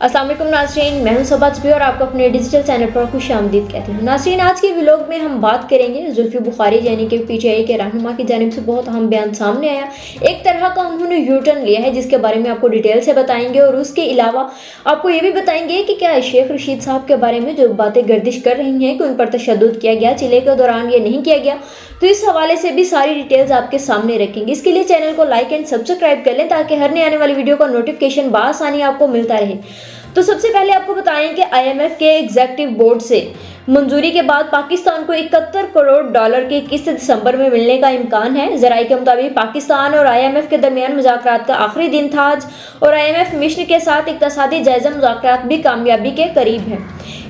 अस्सलाम वालेकुम नाज़रीन, मैं हूं सबा ज़बी और आपको अपने डिजिटल चैनल पर खुश आमदीद कहती हूँ। नाज़रीन, आज के व्लॉग में हम बात करेंगे जुल्फी बुखारी यानी कि पीटीआई के रहनुमा की जानिब से बहुत अहम बयान सामने आया। एक तरह का उन्होंने यू टर्न लिया है जिसके बारे में आपको डिटेल से बताएंगे और उसके अलावा आपको ये भी बताएंगे कि क्या शेख रशीद साहब के बारे में जो बातें गर्दिश कर रही हैं कि उन पर तशद्दुद किया गया, चिले के दौरान ये नहीं किया गया, तो इस हवाले से भी सारी डिटेल्स आपके सामने रखेंगे। इसके लिए चैनल को लाइक एंड सब्सक्राइब कर लें ताकि हर नई आने वाली वीडियो का नोटिफिकेशन बआसानी आपको मिलता रहे। तो सबसे पहले आपको बताएं कि आईएमएफ के एग्जीक्यूटिव बोर्ड से मंजूरी के बाद पाकिस्तान को 71 करोड़ डॉलर की किस्त दिसंबर में मिलने का इम्कान है। ज़राए के मुताबिक पाकिस्तान और आईएमएफ के दरमियान मुज़ाकरात का आखिरी दिन था आज और आईएमएफ मिशन के साथ इक़्तिसादी जायज़ा मुज़ाकरात भी कामयाबी के करीब है।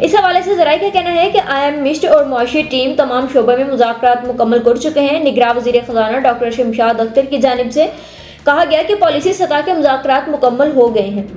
इस हवाले से ज़राए का कहना है कि आईएम मिशन और मुआशी टीम तमाम शोबों में मुज़ाकरात मुकम्मल कर चुके हैं। निगरान वज़ीर ख़ज़ाना डॉक्टर शमशाद अख्तर की जानिब से कहा गया कि पॉलिसी सतह के मुज़ाकरात मुकम्मल हो गए हैं।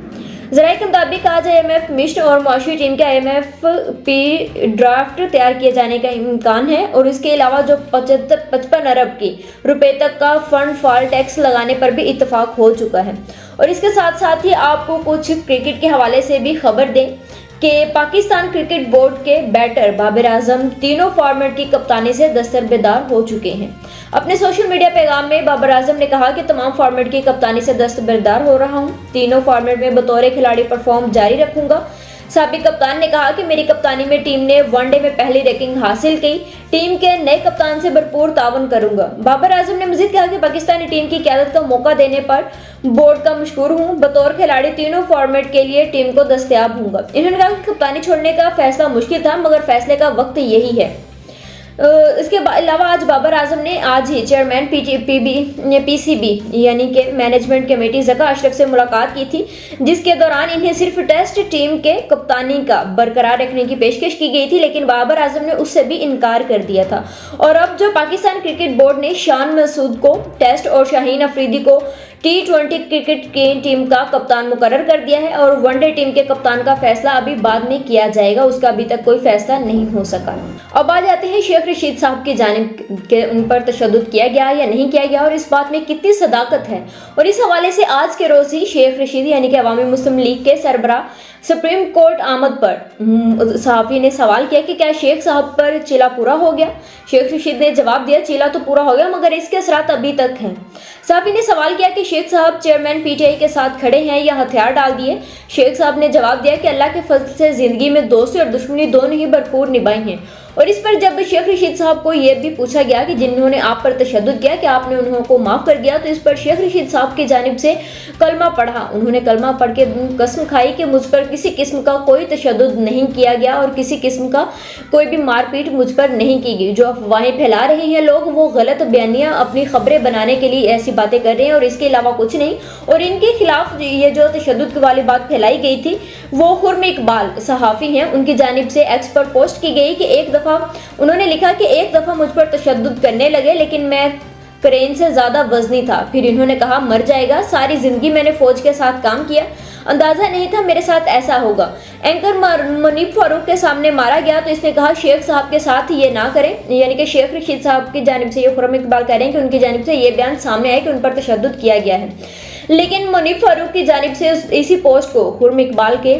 ज़राए के मुताबिक आज आईएमएफ मिशन और मुआशी टीम के आईएमएफ पी ड्राफ्ट तैयार किए जाने का इम्कान है और इसके अलावा जो 55 अरब की रुपए तक का फंड फॉल टैक्स लगाने पर भी इत्तफाक हो चुका है। और इसके साथ साथ ही आपको कुछ क्रिकेट के हवाले से भी खबर दें कि पाकिस्तान क्रिकेट बोर्ड के बैटर बाबर आजम तीनों फॉर्मेट की कप्तानी से दस्तबरदार हो चुके हैं। अपने सोशल मीडिया पैगाम में बाबर आजम ने कहा कि तमाम फॉर्मेट की कप्तानी से दस्तबरदार हो रहा हूं, तीनों फॉर्मेट में बतौर खिलाड़ी परफॉर्म जारी रखूंगा। साबिक कप्तान ने कहा कि मेरी कप्तानी में टीम ने वनडे में पहली रैंकिंग हासिल की, टीम के नए कप्तान से भरपूर तावन करूंगा। बाबर आजम ने मजीद कहा कि पाकिस्तानी टीम की क़यादत का मौका देने पर बोर्ड का मशकूर हूँ, बतौर खिलाड़ी तीनों फॉर्मेट के लिए टीम को दस्तयाब हूँगा। इन्होंने कहा कि कप्तानी छोड़ने का फैसला मुश्किल था मगर फैसले का वक्त यही है। इसके अलावा आज बाबर आजम ने आज ही चेयरमैन पीसीबी यानी कि मैनेजमेंट कमेटी ज़का अशरफ से मुलाकात की थी, जिसके दौरान इन्हें सिर्फ टेस्ट टीम के कप्तानी का बरकरार रखने की पेशकश की गई थी, लेकिन बाबर आजम ने उससे भी इनकार कर दिया था। और अब जो पाकिस्तान क्रिकेट बोर्ड ने शान मसूद को टेस्ट और शाहीन अफरीदी को T20 क्रिकेट की टीम का कप्तान मुकर्रर कर दिया है और वनडे टीम के कप्तान का फैसला अभी बाद में किया जाएगा, उसका अभी तक कोई फैसला नहीं हो सका। अब आ जाते हैं शेख रशीद साहब की जानिब के उन पर तशद्दुद किया गया या नहीं किया गया और इस बात में कितनी सदाकत है। और इस हवाले से आज के रोज ही शेख रशीद यानी कि अवामी मुस्लिम लीग के सरबराह सुप्रीम कोर्ट आमद पर सहाफ़ी ने सवाल किया कि क्या शेख साहब पर चिला पूरा हो गया। शेख रशीद ने जवाब दिया, चिला तो पूरा हो गया मगर इसके असरात अभी तक हैं। सहाफ़ी ने सवाल किया कि शेख साहब चेयरमैन पीटीआई के साथ खड़े हैं या हथियार डाल दिए। शेख साहब ने जवाब दिया कि अल्लाह के फजल से ज़िंदगी में दोस्ती और दुश्मनी दोनों ही भरपूर निभाई हैं। और इस पर जब शेख रशीद साहब को यह भी पूछा गया कि जिन्होंने आप पर तशद्दुद किया कि आपने उनको माफ़ कर दिया, तो इस पर शेख रशीद साहब की जानिब से कलमा पढ़ा। उन्होंने कलमा पढ़ के कसम खाई कि मुझ पर किसी किस्म का कोई तशद्दुद नहीं किया गया और किसी किस्म का कोई भी मारपीट मुझ पर नहीं की गई। जो अफवाहें फैला रहे हैं लोग, वो गलत बयानियाँ अपनी खबरें बनाने के लिए ऐसी बातें कर रहे हैं और इसके अलावा कुछ नहीं। और इनके खिलाफ ये जो तशद्दुद वाली बात फैलाई गई थी वो खुर्म इकबाल सहाफ़ी हैं, उनकी जानिब से एक्स पर पोस्ट की गई कि उन्होंने लिखा कि एक दफ़ा मुझ पर तशद्दुद करने लगे लेकिन मैं क्रेन से ज़्यादा वजनी था। फिर इन्होंने कहा मर जाएगा, सारी ज़िंदगी मैंने फ़ौज के साथ काम किया, अंदाज़ा नहीं था मेरे साथ ऐसा होगा। एंकर मुनीब फारूक के सामने मारा गया तो इसने कहा शेख साहब के साथ ये ना करें, यानी कि शेख रशीद साहब की जानिब से ये खुर्म इकबाल कह रहे हैं कि उनकी जानिब से ये बयान सामने आया कि उन पर तशद्दुद किया गया है। लेकिन मुनीब फारूक की जानिब से इसी पोस्ट को खुर्म इकबाल के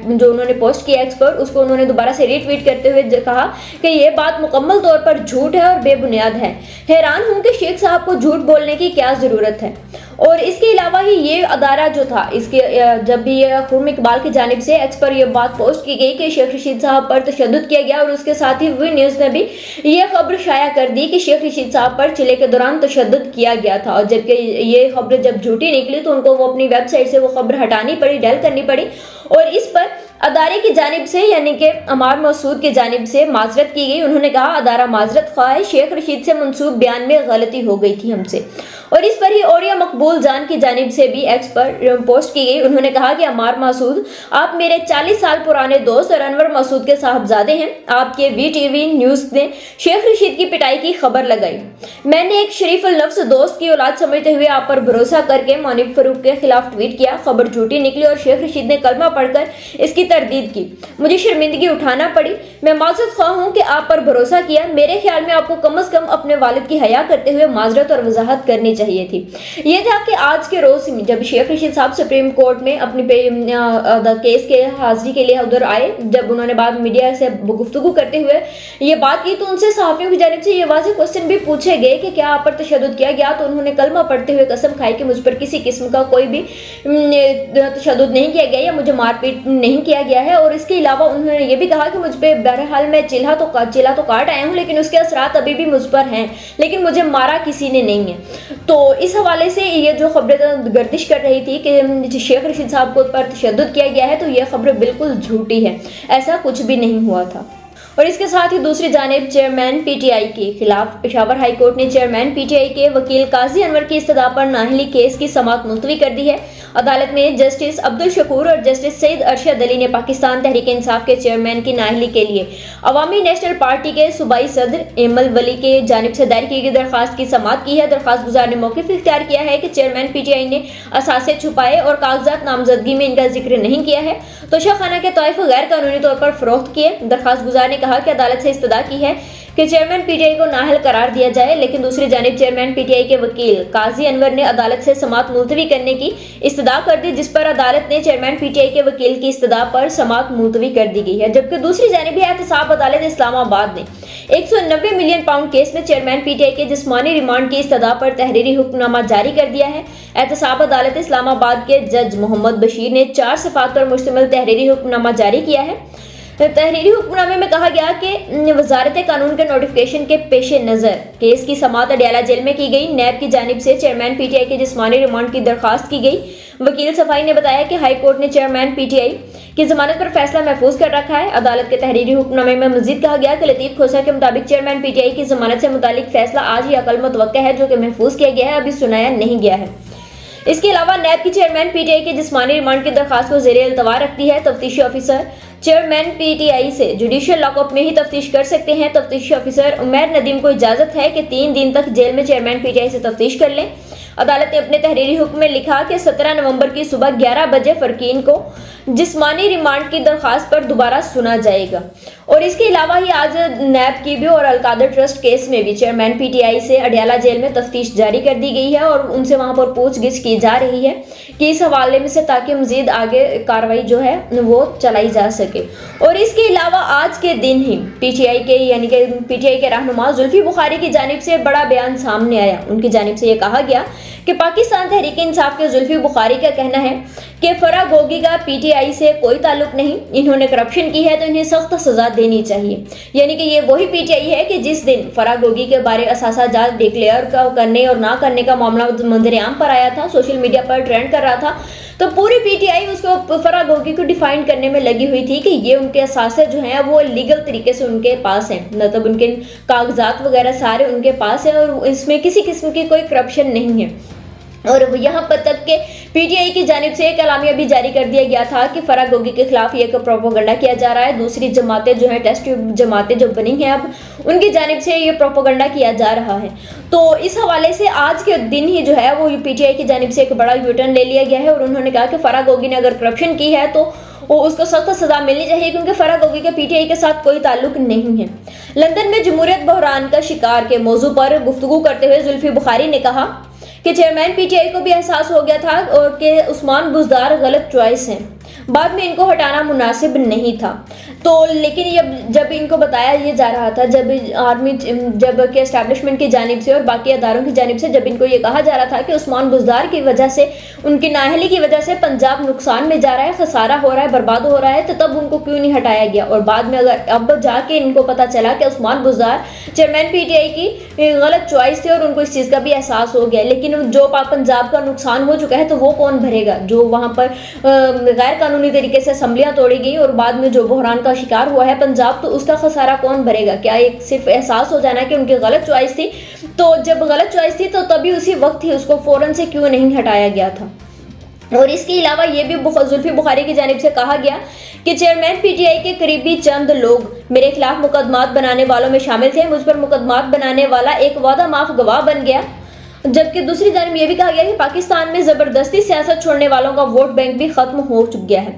जो उन्होंने पोस्ट किया एक्स पर, उसको उन्होंने दोबारा से रीट्वीट करते हुए कहा कि ये बात मुकम्मल तौर पर झूठ है और बेबुनियाद है। हैरान हूँ कि शेख साहब को झूठ बोलने की क्या ज़रूरत है। और इसके अलावा ही ये अदारा जो था, इसके जब भी खुर्म इकबाल की जानिब से एक्स पर यह बात पोस्ट की गई कि शेख रशीद साहब पर तशद्दुद किया गया और उसके साथ ही वी न्यूज़ ने भी ये खबर शाया कर दी कि शेख रशीद साहब पर चिले के दौरान तशद्दुद किया गया था। और जबकि ये खबर जब झूठी निकली तो उनको वो अपनी वेबसाइट से वो खबर हटानी पड़ी, डेल करनी पड़ी। और इस पर अदारे की जानिब से यानी कि अमार मसूद की जानिब से माजरत की गई। उन्होंने कहा अदारा माजरत ख्वाह है, शेख रशीद से मंसूब बयान में गलती हो गई थी हमसे। और इस पर ही औरिया मकबूल जान की जानिब से भी एक्स पर पोस्ट की गई। उन्होंने कहा कि अमार मसूद आप मेरे 40 साल पुराने दोस्त और अनवर मसूद के साहबजादे हैं। आपके VTV न्यूज़ ने शेख रशीद की पिटाई की खबर लगाई। मैंने एक शरीफुल नफ्स दोस्त की औलाद समझते हुए आप पर भरोसा करके मुनीब फारूक के खिलाफ ट्वीट किया। खबर झूठी निकली और शेख रशीद ने कलमा पढ़कर इसकी तरदीद की। मुझे शर्मिंदगी उठाना पड़ी। मैं माजरत ख्वाह हूँ कि आप पर भरोसा किया। मेरे ख्याल में आपको कम अज कम अपने वालिद की हया करते हुए माजरत और वजाहत करनी चाहिए। چاہیے تھی۔ یہ تھا کہ آج کے روز جب شیخ رشید صاحب سپریم کورٹ میں اپنی کیس کے حاضری کے لیے ادھر آئے، جب انہوں نے بعد میڈیا سے گفتگو کرتے ہوئے یہ بات کی تو ان سے صحافیوں کی جانب سے یہ واضح کوشچن بھی پوچھے گئے کہ کیا آپ پر تشدد کیا گیا، تو انہوں نے کلمہ پڑھتے ہوئے قسم کھائی کہ مجھ پر کسی قسم کا کوئی بھی تشدد نہیں کیا گیا یا مجھے مار پیٹ نہیں کیا گیا ہے۔ اور اس کے علاوہ انہوں نے یہ بھی کہا کہ مجھ پہ بہرحال میں چلہ تو کاٹ آیا ہوں، لیکن اس کے اثرات ابھی بھی مجھ پر ہیں، لیکن مجھے مارا کسی نے نہیں ہے۔ تو اس حوالے سے یہ جو خبریں گردش کر رہی تھی کہ شیخ رشید صاحب کو پر تشدد کیا گیا ہے، تو یہ خبر بالکل جھوٹی ہے، ایسا کچھ بھی نہیں ہوا تھا۔ اور اس کے ساتھ ہی دوسری جانب چیئرمین پی ٹی آئی کے خلاف پشاور ہائی کورٹ نے چیئرمین پی ٹی آئی کے وکیل قاضی انور کی استدعا پر نااہلی کیس کی سماعت ملتوی کر دی ہے۔ عدالت میں جسٹس عبدالشکور اور جسٹس سعید ارشد علی نے پاکستان تحریک انصاف کے چیئرمین کی نااہلی کے لیے عوامی نیشنل پارٹی کے صوبائی صدر ایمل ولی کی جانب سے دائر کی گئی درخواست کی سماعت کی ہے۔ درخواست گزار نے موقف اختیار کیا ہے کہ چیئرمین پی ٹی آئی نے اثاثے چھپائے اور کاغذات نامزدگی میں ان کا ذکر نہیں کیا ہے، توشہ خانہ کے طائف غیر قانونی طور پر فروخت کیے۔ درخواست گزار نے کہا کہ عدالت سے استدعا کی ہے کہ چیئرمین پی ٹی آئی کو نااہل قرار دیا جائے، لیکن دوسری جانب چیئرمین پی ٹی آئی کے وکیل قاضی انور نے عدالت سے سماعت ملتوی کرنے کی استدعا کر دی، جس پر عدالت نے چیئرمین پی ٹی آئی کے وکیل کی استدعا پر سماعت ملتوی کر دی گئی ہے۔ جبکہ دوسری جانب احتساب عدالت اسلام آباد نے 190 ملین پاؤنڈ کیس میں چیئرمین پی ٹی آئی کے جسمانی ریمانڈ کی استدعا پر تحریری حکم نامہ جاری کر دیا ہے۔ احتساب عدالت اسلام آباد کے جج محمد بشیر نے 4 صفحات پر مشتمل تحریری حکم نامہ جاری کیا ہے۔ تحریری حکم نامے میں کہا گیا کہ وزارت قانون کے نوٹیفکیشن کے پیش نظر کیس کی سماعت اڈیالہ جیل میں کی گئی۔ نیب کی جانب سے چیئرمین پی ٹی آئی کے جسمانی ریمانڈ کی درخواست کی گئی۔ وکیل صفائی نے بتایا کہ ہائی کورٹ نے چیئرمین پی ٹی آئی کی ضمانت پر فیصلہ محفوظ کر رکھا ہے۔ عدالت کے تحریری حکم نامے میں مزید کہا گیا کہ لطیف کھوسہ کے مطابق چیئرمین پی ٹی آئی کی ضمانت سے متعلق فیصلہ آج یا کل متوقع ہے، جو کہ محفوظ کیا گیا ہے، ابھی سنایا نہیں گیا ہے۔ اس کے علاوہ نیب کی چیئرمین پی ٹی آئی کے جسمانی ریمانڈ کی درخواست کو زیر التوا رکھتی ہے۔ تفتیشی officer chairman P T I سے جوڈیشل لاک اپ میں ہی تفتیش کر سکتے ہیں۔ تفتیشی آفیسر عمیر ندیم کو اجازت ہے کہ 3 دن تک جیل میں چیئرمین پی ٹی آئی سے تفتیش کر لیں۔ عدالت نے اپنے تحریری حکم میں لکھا کہ 17 نومبر کی صبح 11 بجے فرقین کو جسمانی ریمانڈ کی درخواست پر دوبارہ سنا جائے گا۔ اور اس کے علاوہ ہی آج نیب کی بھی اور القادر ٹرسٹ کیس میں بھی چیئرمین پی ٹی آئی سے اڈیالہ جیل میں تفتیش جاری کر دی گئی ہے اور ان سے وہاں پر پوچھ گچھ کی جا رہی ہے کہ اس حوالے میں سے تاکہ مزید آگے کارروائی جو ہے وہ چلائی جا سکے۔ اور اس کے علاوہ آج کے دن ہی پی ٹی آئی کے پی ٹی آئی کے رہنما زلفی بخاری کی جانب سے بڑا بیان سامنے آیا۔ ان کی جانب سے یہ کہا گیا کہ پاکستان تحریک انصاف کے زلفی بخاری کا کہنا ہے کہ فرح گوگی کا پی ٹی آئی سے کوئی تعلق نہیں، انہوں نے کرپشن کی ہے تو انہیں سخت سزا دینی چاہیے۔ یعنی کہ یہ وہی پی ٹی آئی ہے کہ جس دن فرح گوگی کے بارے اثاثہ جات ڈکلیئر کرنے اور نہ کرنے کا معاملہ منظر عام پر آیا تھا، سوشل میڈیا پر ٹرینڈ کر رہا تھا، تو پوری پی ٹی آئی اس کو فرح گوگی کو ڈیفائن کرنے میں لگی ہوئی تھی کہ یہ ان کے اثاثے جو ہیں وہ لیگل طریقے سے ان کے پاس ہیں، مطلب ان کے کاغذات وغیرہ سارے ان کے پاس ہیں اور اس میں کسی قسم کی کوئی کرپشن نہیں ہے۔ اور یہاں پر تک کہ پی ٹی آئی کی جانب سے ایک اعلامیہ بھی جاری کر دیا گیا تھا کہ فرح گوگی کے خلاف یہ پروپیگنڈا کیا جا رہا ہے، دوسری جماعتیں جو ہیں ٹیسٹ جماعتیں جو بنی ہیں اب ان کی جانب سے یہ پروپیگنڈا کیا جا رہا ہے۔ تو اس حوالے سے آج کے دن ہی جو ہے وہ پی ٹی آئی کی جانب سے ایک بڑا یو ٹرن لے لیا گیا ہے اور انہوں نے کہا کہ فرح گوگی نے اگر کرپشن کی ہے تو اس کو سخت سزا ملنی چاہیے، کیونکہ فرح گوگی کے پی ٹی آئی کے ساتھ کوئی تعلق نہیں ہے۔ لندن میں جمہوریت بحران کا شکار کے موضوع پر گفتگو کرتے ہوئے زلفی بخاری نے کہا کہ چیئرمین پی ٹی آئی کو بھی احساس ہو گیا تھا اور کہ عثمان بزدار غلط چوائس ہیں، بعد میں ان کو ہٹانا مناسب نہیں تھا۔ تو لیکن جب ان کو بتایا یہ جا رہا تھا، جب کہ اسٹیبلشمنٹ کی جانب سے اور باقی اداروں کی جانب سے جب ان کو یہ کہا جا رہا تھا کہ عثمان بزدار کی وجہ سے، ان کی نااہلی کی وجہ سے پنجاب نقصان میں جا رہا ہے، خسارہ ہو رہا ہے، برباد ہو رہا ہے، تو تب ان کو کیوں نہیں ہٹایا گیا؟ اور بعد میں اگر اب جا کے ان کو پتا چلا کہ Usman Buzdar chairman P T I کی غلط چوائس تھی اور ان کو اس چیز کا بھی احساس ہو گیا، لیکن جو پنجاب کا نقصان ہو چکا ہے تو وہ کون بھرے گا؟ جو وہاں پر غیر قانونی طریقے سے اسمبلیاں توڑی گئی اور بعد میں جو بحران کا شکار ہوا ہے پنجاب، تو اس کا خسارہ کون بھرے گا؟ کیا ایک صرف احساس ہو جانا کہ ان کی غلط چوائس تھی؟ تو جب غلط چوائس تھی تو تبھی اسی وقت ہی اس کو فوراً سے کیوں نہیں ہٹایا گیا تھا؟ اور اس کے علاوہ یہ بھی زلفی بخاری کی جانب سے کہا گیا کہ چیئرمین پی ٹی آئی کے قریبی چند لوگ میرے خلاف مقدمات بنانے والوں میں شامل تھے، مجھ پر مقدمات بنانے والا ایک وعدہ معاف گواہ بن گیا۔ جبکہ دوسری جانب یہ بھی کہا گیا کہ پاکستان میں زبردستی سیاست چھوڑنے والوں کا ووٹ بینک بھی ختم ہو گیا ہے۔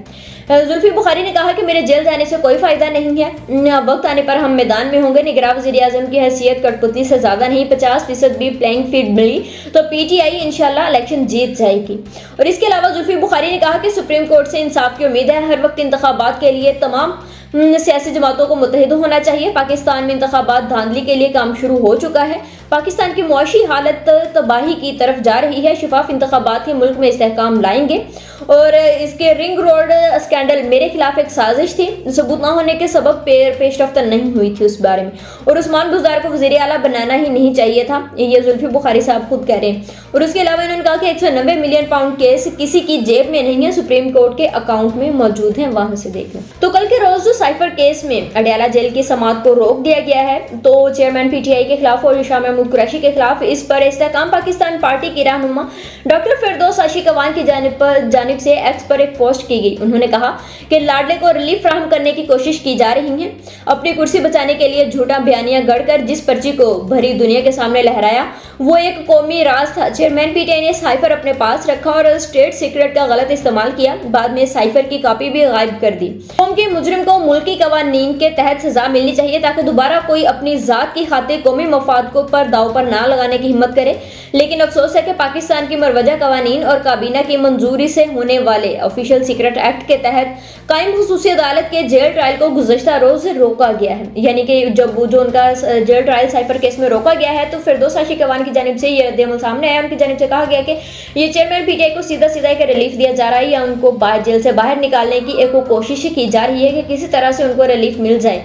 जुल्फी बुखारी ने कहा कि मेरे जेल जाने से कोई फायदा नहीं है, वक्त आने पर हम मैदान में होंगे। निगरान वज़ीर आज़म की हैसियत कठपुतली से ज्यादा नहीं, 50% भी प्लेइंग फील्ड मिली तो पीटीआई इंशाल्लाह इलेक्शन जीत जाएगी। और इसके अलावा जुल्फी बुखारी ने कहा कि सुप्रीम कोर्ट से इंसाफ की उम्मीद है। हर वक्त इंतखाबात के लिए तमाम सियासी जमातों को मुत्तहिद होना चाहिए। पाकिस्तान में इंतखाबात धांधली के लिए काम शुरू हो चुका है। पाकिस्तान की मुआशी हालत तबाही की तरफ जा रही है। शफाफ इंतखाबात ही मुल्क में इस्तेहकाम लाएंगे। और इसके रिंग रोड स्कैंडल मेरे खिलाफ एक साजिश थी, सबूत न होने के सबब पेशरफ्त नहीं हुई थी उस बारे में, और उस्मान बुज़दार को वज़ीर आला बनाना ही नहीं चाहिए था, ये जुल्फी बुखारी साहब खुद कह रहे हैं। और उसके अलावा इन्होंने कहा कि 190 मिलियन पाउंड केस किसी की जेब में नहीं है, सुप्रीम कोर्ट के अकाउंट में मौजूद है, वहां से देख लें। तो कल के रोज जो साइफर केस में अडयाला जेल की समाअत को रोक दिया गया है, तो चेयरमैन पीटीआई के खिलाफ और शाह महमूद कुरैशी के खिलाफ, इस पर इस्तेहकाम पाकिस्तान पार्टी की रहनुमा डॉक्टर फिरदौस आशिक अवान की जानिब से एक्स पर एक पोस्ट की गई। उन्होंने कहा कि लाडले को रिलीफ फराहम करने की कोशिश की जा रही है। अपनी कुर्सी बचाने के लिए झूठा बयानियां गढ़कर जिस पर्ची को भरी दुनिया के सामने लहराया वो एक कौमी राज था। चेयरमैन पीटीआई ने साइफर अपने पास रखा और स्टेट सीक्रेट का गलत इस्तेमाल किया। बाद में साइफर की कॉपी भी गायब कर दी। कौम के मुजरिम को मुल्की कवानीन के तहत सजा मिलनी चाहिए ताकि दोबारा कोई अपनी जात की खातिर कौमी मफाद को पर दाव पर ना लगाने की हिम्मत करे। लेकिन अफसोस है कि पाकिस्तान की मरवजा कवानीन और काबीना की मंजूरी से होने वाले ऑफिशियल सीक्रेट एक्ट के तहत कायम खुसूसी अदालत के जेल ट्रायल को गुज़श्ता रोज रोका गया है। यानी कि जब जो उनका जेल ट्रायल साइफर केस में रोका गया है, तो फिरदौस आशिक अवान की जानिब से ये रद्द-ए-अमल सामने आया। उनकी जानिब से कहा गया कि ये चेयरमैन पीटीआई को सीधा एक रिलीफ दिया जा रहा है या उनको जेल से बाहर निकालने की एक कोशिश की जा रही है कि किसी तरह से उनको रिलीफ मिल जाए।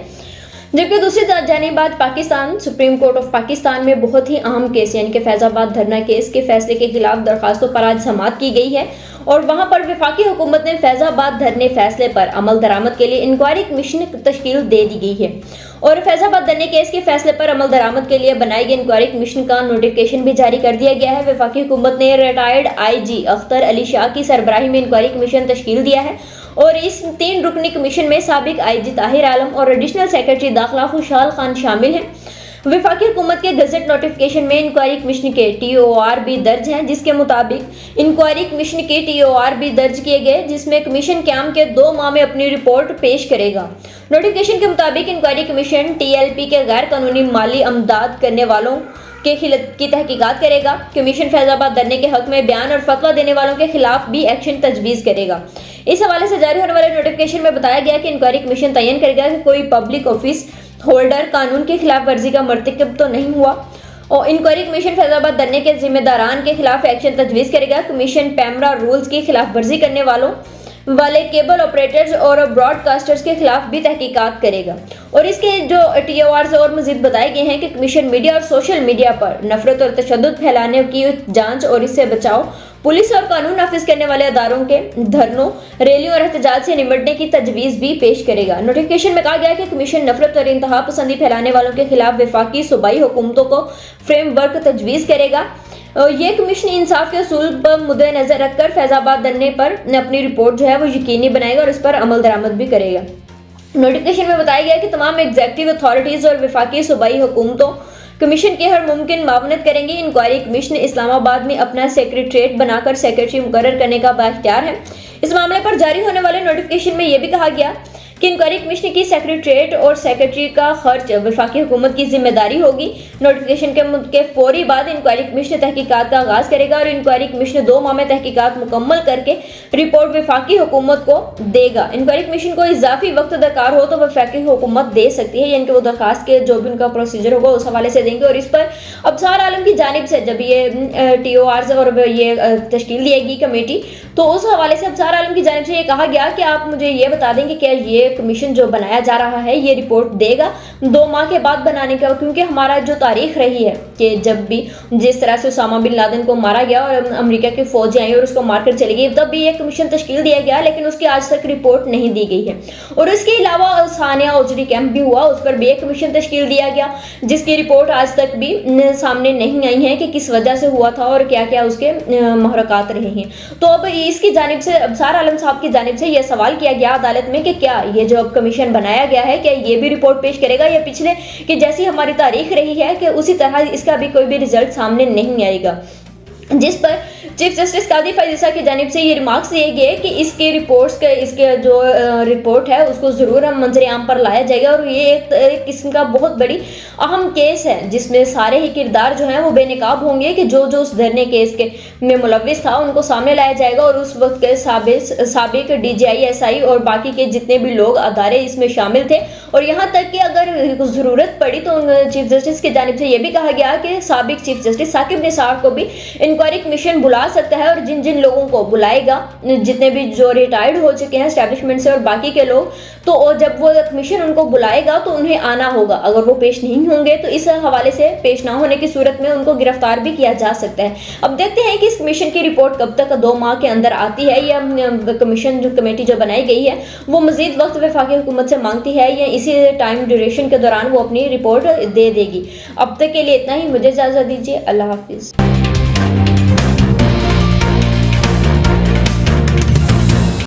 जबकि दूसरी जानिब बात Pakistan supreme court of Pakistan में बहुत ही अहम केस यानी कि फैजाबाद धरना केस के फैसले के खिलाफ दरखास्तों पर आज समाअत की गई है और वहां पर वफाकी हुकूमत ने फैजाबाद धरने फैसले पर अमल दरामद के लिए इंक्वायरी कमीशन तश्कील दे दी गई है। और फैजाबाद धरने केस के फैसले पर अमल दरामद के लिए बनाई गई इंक्वायरी कमीशन का नोटिफिकेशन भी जारी कर दिया गया है। वफाकी हुकूमत ने रिटायर्ड आईजी अख्तर अली शाह की सरबराही में इंक्वायरी कमीशन तश्कील दिया है और इस 3 रुकनी कमीशन में साबिक आईजी ताहिर आलम और एडिशनल सेक्रेटरी दाखिला खुशहाल खान शामिल हैं। वफाकी हुकूमत के गजट नोटिफिकेशन में इंक्वायरी कमीशन के TOR भी दर्ज हैं, जिसके मुताबिक इंक्वायरी कमीशन के TOR भी दर्ज किए गए, जिसमें कमीशन क्याम के 2 माह में अपनी रिपोर्ट पेश करेगा। नोटिफिकेशन के मुताबिक इंक्वायरी कमीशन TLP के गैर कानूनी माली अमदाद करने वालों की तहकीकात करेगा। कमीशन फैजाबाद धरने के हक में बयान और फतवा देने वालों के खिलाफ भी एक्शन तजवीज़ करेगा। इस हवाले से जारी होने वाले नोटिफिकेशन में बताया गया कि इंक्वायरी कमीशन तयन करेगा कि कोई पब्लिक ऑफिस होल्डर कानून की खिलाफ वर्जी का मर्तकब तो नहीं हुआ और इंक्वायरी कमीशन फैजाबाद धरने के जिम्मेदारान के खिलाफ एक्शन तजवीज़ करेगा। कमीशन पैमरा रूल्स की खिलाफ वर्जी करने वाले केबल ऑपरेटर्स और ब्रॉडकास्टर्स के खिलाफ भी तहकीकात करेगा। और इसके जो TORs और मजीद बताए गए हैं कि कमीशन मीडिया और सोशल मीडिया पर नफरत और तशद्दुद फैलाने की जांच और इससे बचाव, पुलिस और कानून नाफिज करने वाले अदारों के धरनों, रैलियों और एहतजाज से निपटने की तजवीज़ भी पेश करेगा। नोटिफिकेशन में कहा गया कि कमीशन नफरत और इंतहा पसंदी फैलाने वालों के खिलाफ वफाकी सूबाई हुकूमतों को फ्रेमवर्क तजवीज़ करेगा। ये कमीशन इंसाफ के असूल पर मुद्देनजर रखकर फैजाबाद धरने पर अपनी रिपोर्ट जो है वो यकीनी बनाएगा और इस पर अमल दरामद भी करेगा। नोटिफिकेशन में बताया गया कि तमाम एग्जीक्यूटिव अथॉरिटीज़ और वफाकी सूबाई हुकूमतों कमीशन की हर मुमकिन मावनत करेंगी। इंक्वायरी कमीशन इस्लामाबाद में अपना सेक्रेटरीट बनाकर सेक्रेटरी मुकर्रर करने का बाइख्तियार है। इस मामले पर जारी होने वाले नोटिफिकेशन में यह भी कहा गया कि इंक्वायरी कमीशन की सेक्रेटरीट और सेक्रेटरी का खर्च वफाकी हुकूमत की जिम्मेदारी होगी। नोटिफिकेशन के फौरी बाद इंक्वायरी कमीशन तहकीकात का आगाज करेगा और इंक्वायरी कमीशन 2 माह में तहकीकात मुकम्मल करके रिपोर्ट वफाकी हुकूमत को देगा। इंक्वायरी कमीशन को इजाफी वक्त दरकार हो तो वफाकी हुकूमत दे सकती है, यानी कि वो दरखास्त के जो भी उनका प्रोसीजर होगा उस हवाले से देंगे। और इस पर अब्सार आलम की जानिब से जब ये TORs और ये तश्कील दी गई कमेटी, तो उस हवाले से अब्सार आलम की जानिब से ये कहा गया कि आप मुझे ये बता दें कि क्या ये कमीशन जो बनाया जा रहा है ये रिपोर्ट देगा 2 माह के बाद बनाने का, क्योंकि हमारा जो तारीख रही है कि जब भी जिस तरह से उसामा बिन लादेन को मारा गया और अमेरिका की फौज आई और उसको मारकर चली गई, तब भी एक कमीशन तश्कील दिया गया लेकिन उसकी आज तक रिपोर्ट नहीं दी गई है। और इसके अलावा सानिया औजरी कैंप भी हुआ, उस पर भी एक कमीशन तश्कील दिया गया जिसकी रिपोर्ट आज तक भी सामने नहीं आई है कि किस वजह से हुआ था और क्या क्या उसके महरकात रहे हैं। तो अब इसकी जानिब से अब्सार आलम साहब की जानिब से यह सवाल किया गया अदालत में कि क्या ये जो कमीशन बनाया गया है क्या ये भी रिपोर्ट पेश करेगा या पिछले कि जैसी हमारी तारीख रही है कि उसी तरह इसका भी कोई भी रिजल्ट सामने नहीं आएगा। जिस पर चीफ जस्टिस कादी फैज ईसा की जानिब से ये रिमार्क्स दिए गए कि इसके रिपोर्ट्स के इसके जो रिपोर्ट है उसको ज़रूर हम मंजर आम पर लाया जाएगा, और ये एक किस्म का बहुत बड़ी अहम केस है जिसमें सारे ही किरदार जो हैं वो बेनकाब होंगे कि जो उस धरने केस के में मुलविस था उनको सामने लाया जाएगा, और उस वक्त के साबिक DGI और बाकी के जितने भी लोग अदारे इसमें शामिल थे। और यहाँ तक कि अगर ज़रूरत पड़ी तो चीफ जस्टिस की जानिब से ये भी कहा गया कि साबिक चीफ जस्टिस साकिब निसार को भी इंक्वायरी कमीशन बुला सकता है, और जिन जिन लोगों को बुलाएगा, जितने भी जो रिटायर्ड हो चुके हैं एस्टैब्लिशमेंट से और बाकी के लोग, तो जब वो कमीशन उनको बुलाएगा तो उन्हें आना होगा। अगर वो पेश नहीं होंगे तो इस हवाले से पेश ना होने की सूरत में उनको गिरफ्तार भी किया जा सकता है। अब देखते हैं कि इस कमीशन की रिपोर्ट कब तक 2 माह के अंदर आती है, या कमीशन जो कमेटी जो बनाई गई है वो मजीद वक्त वफाकी हुकूमत से मांगती है, या इसी टाइम ड्यूरेशन के दौरान वो अपनी रिपोर्ट दे देगी। अब तक के लिए इतना ही, मुझे इजाज़त दीजिए। अल्लाह हाफिज़।